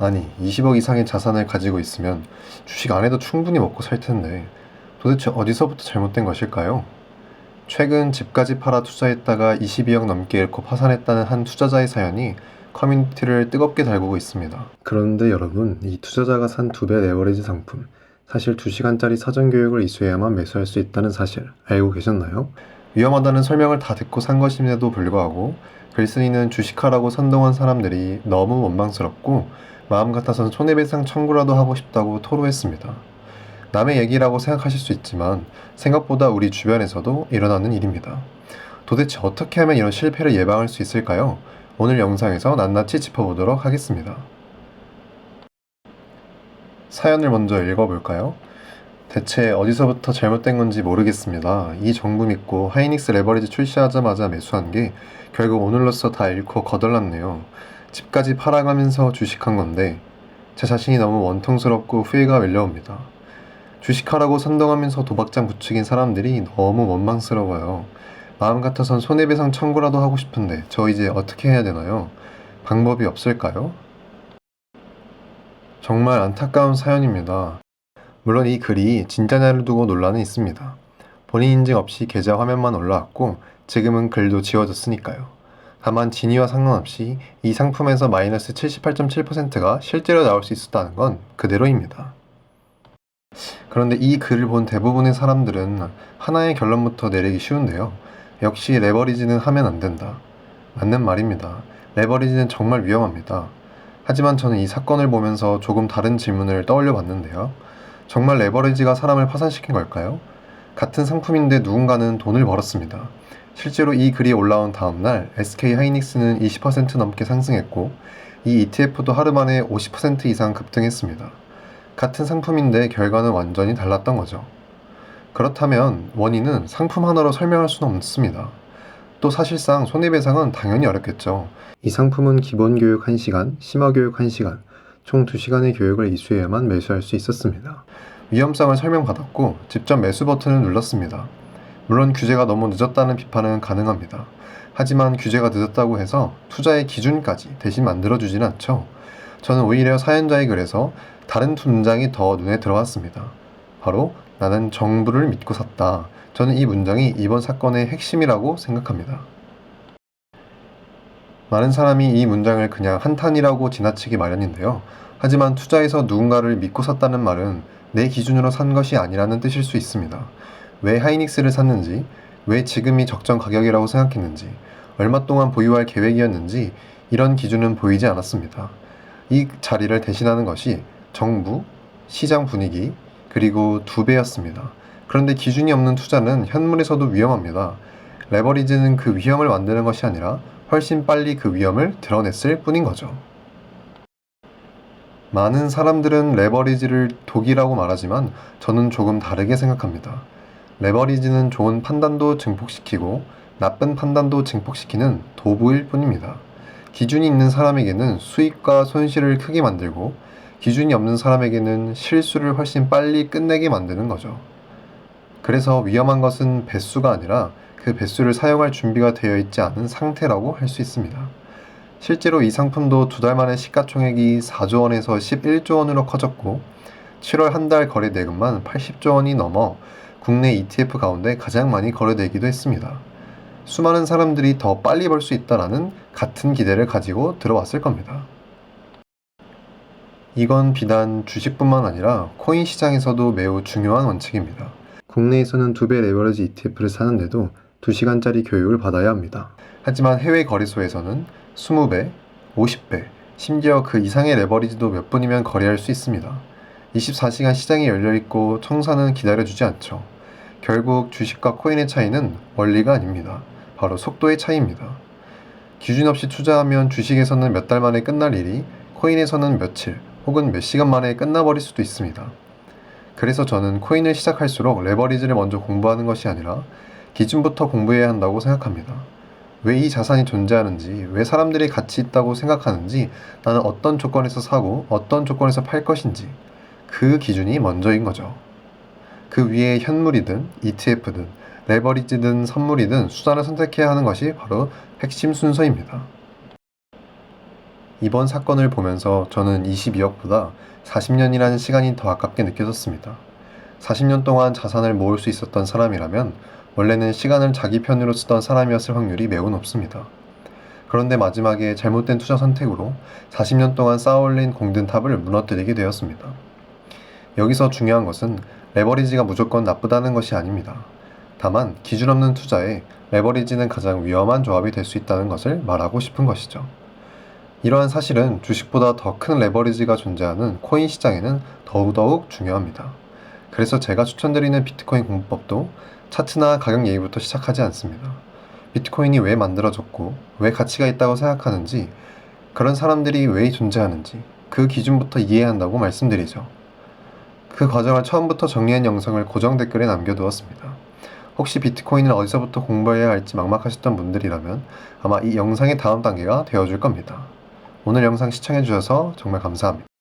아니, 20억 이상의 자산을 가지고 있으면 주식 안 해도 충분히 먹고 살 텐데 도대체 어디서부터 잘못된 것일까요? 최근 집까지 팔아 투자했다가 22억 넘게 잃고 파산했다는 한 투자자의 사연이 커뮤니티를 뜨겁게 달구고 있습니다. 그런데 여러분, 이 투자자가 산 2배 레버리지 상품, 사실 2시간짜리 사전 교육을 이수해야만 매수할 수 있다는 사실 알고 계셨나요? 위험하다는 설명을 다 듣고 산 것임에도 불구하고 글쓴이는 주식하라고 선동한 사람들이 너무 원망스럽고 마음 같아선 손해배상 청구라도 하고 싶다고 토로했습니다. 남의 얘기라고 생각하실 수 있지만 생각보다 우리 주변에서도 일어나는 일입니다. 도대체 어떻게 하면 이런 실패를 예방할 수 있을까요? 오늘 영상에서 낱낱이 짚어보도록 하겠습니다. 사연을 먼저 읽어볼까요? 대체 어디서부터 잘못된 건지 모르겠습니다. 이 정부 믿고 하이닉스 레버리지 출시하자마자 매수한 게 결국 오늘로써 다 잃고 거덜났네요. 집까지 팔아가면서 주식한 건데 제 자신이 너무 원통스럽고 후회가 밀려옵니다. 주식하라고 선동하면서 도박장 부추긴 사람들이 너무 원망스러워요. 마음 같아선 손해배상 청구라도 하고 싶은데 저 이제 어떻게 해야 되나요? 방법이 없을까요? 정말 안타까운 사연입니다. 물론 이 글이 진짜냐를 두고 논란은 있습니다. 본인 인증 없이 계좌 화면만 올라왔고 지금은 글도 지워졌으니까요. 다만 진위와 상관없이 이 상품에서 마이너스 78.7%가 실제로 나올 수 있었다는 건 그대로입니다. 그런데 이 글을 본 대부분의 사람들은 하나의 결론부터 내리기 쉬운데요. 역시 레버리지는 하면 안 된다. 맞는 말입니다. 레버리지는 정말 위험합니다. 하지만 저는 이 사건을 보면서 조금 다른 질문을 떠올려 봤는데요. 정말 레버리지가 사람을 파산시킨 걸까요? 같은 상품인데 누군가는 돈을 벌었습니다. 실제로 이 글이 올라온 다음날 SK 하이닉스는 20% 넘게 상승했고 이 ETF도 하루 만에 50% 이상 급등했습니다. 같은 상품인데 결과는 완전히 달랐던 거죠. 그렇다면 원인은 상품 하나로 설명할 수는 없습니다. 또 사실상 손해배상은 당연히 어렵겠죠. 이 상품은 기본교육 1시간, 심화교육 1시간, 총 2시간의 교육을 이수해야만 매수할 수 있었습니다. 위험성을 설명받았고 직접 매수 버튼을 눌렀습니다. 물론 규제가 너무 늦었다는 비판은 가능합니다. 하지만 규제가 늦었다고 해서 투자의 기준까지 대신 만들어주진 않죠. 저는 오히려 사연자의 글에서 다른 문장이 더 눈에 들어왔습니다. 바로 나는 정부를 믿고 샀다. 저는 이 문장이 이번 사건의 핵심이라고 생각합니다. 많은 사람이 이 문장을 그냥 한탄이라고 지나치기 마련인데요. 하지만 투자에서 누군가를 믿고 샀다는 말은 내 기준으로 산 것이 아니라는 뜻일 수 있습니다. 왜 하이닉스를 샀는지, 왜 지금이 적정 가격이라고 생각했는지, 얼마 동안 보유할 계획이었는지 이런 기준은 보이지 않았습니다. 이 자리를 대신하는 것이 정부, 시장 분위기, 그리고 2배였습니다. 그런데 기준이 없는 투자는 현물에서도 위험합니다. 레버리지는 그 위험을 만드는 것이 아니라 훨씬 빨리 그 위험을 드러냈을 뿐인 거죠. 많은 사람들은 레버리지를 독이라고 말하지만 저는 조금 다르게 생각합니다. 레버리지는 좋은 판단도 증폭시키고 나쁜 판단도 증폭시키는 도구일 뿐입니다. 기준이 있는 사람에게는 수익과 손실을 크게 만들고 기준이 없는 사람에게는 실수를 훨씬 빨리 끝내게 만드는 거죠. 그래서 위험한 것은 배수가 아니라 그 배수를 사용할 준비가 되어 있지 않은 상태라고 할 수 있습니다. 실제로 이 상품도 2달 만에 시가총액이 4조 원에서 11조 원으로 커졌고 7월 한 달 거래 대금만 80조 원이 넘어 국내 ETF 가운데 가장 많이 거래되기도 했습니다. 수많은 사람들이 더 빨리 벌 수 있다라는 같은 기대를 가지고 들어왔을 겁니다. 이건 비단 주식뿐만 아니라 코인 시장에서도 매우 중요한 원칙입니다. 국내에서는 2배 레버리지 ETF를 사는데도 2시간짜리 교육을 받아야 합니다. 하지만 해외 거래소에서는 20배, 50배, 심지어 그 이상의 레버리지도 몇 분이면 거래할 수 있습니다. 24시간 시장이 열려있고 청산은 기다려주지 않죠. 결국 주식과 코인의 차이는 원리가 아닙니다. 바로 속도의 차이입니다. 기준 없이 투자하면 주식에서는 몇 달 만에 끝날 일이 코인에서는 며칠 혹은 몇 시간 만에 끝나버릴 수도 있습니다. 그래서 저는 코인을 시작할수록 레버리지를 먼저 공부하는 것이 아니라 기준부터 공부해야 한다고 생각합니다. 왜 이 자산이 존재하는지, 왜 사람들이 가치 있다고 생각하는지, 나는 어떤 조건에서 사고 어떤 조건에서 팔 것인지 그 기준이 먼저인 거죠. 그 위에 현물이든 ETF든 레버리지든 선물이든 수단을 선택해야 하는 것이 바로 핵심 순서입니다. 이번 사건을 보면서 저는 22억보다 40년이라는 시간이 더 아깝게 느껴졌습니다. 40년 동안 자산을 모을 수 있었던 사람이라면 원래는 시간을 자기 편으로 쓰던 사람이었을 확률이 매우 높습니다. 그런데 마지막에 잘못된 투자 선택으로 40년 동안 쌓아올린 공든탑을 무너뜨리게 되었습니다. 여기서 중요한 것은 레버리지가 무조건 나쁘다는 것이 아닙니다. 다만 기준 없는 투자에 레버리지는 가장 위험한 조합이 될 수 있다는 것을 말하고 싶은 것이죠. 이러한 사실은 주식보다 더 큰 레버리지가 존재하는 코인 시장에는 더더욱 중요합니다. 그래서 제가 추천드리는 비트코인 공부법도 차트나 가격 얘기부터 시작하지 않습니다. 비트코인이 왜 만들어졌고 왜 가치가 있다고 생각하는지, 그런 사람들이 왜 존재하는지 그 기준부터 이해해야 한다고 말씀드리죠. 그 과정을 처음부터 정리한 영상을 고정 댓글에 남겨두었습니다. 혹시 비트코인을 어디서부터 공부해야 할지 막막하셨던 분들이라면 아마 이 영상의 다음 단계가 되어줄 겁니다. 오늘 영상 시청해주셔서 정말 감사합니다.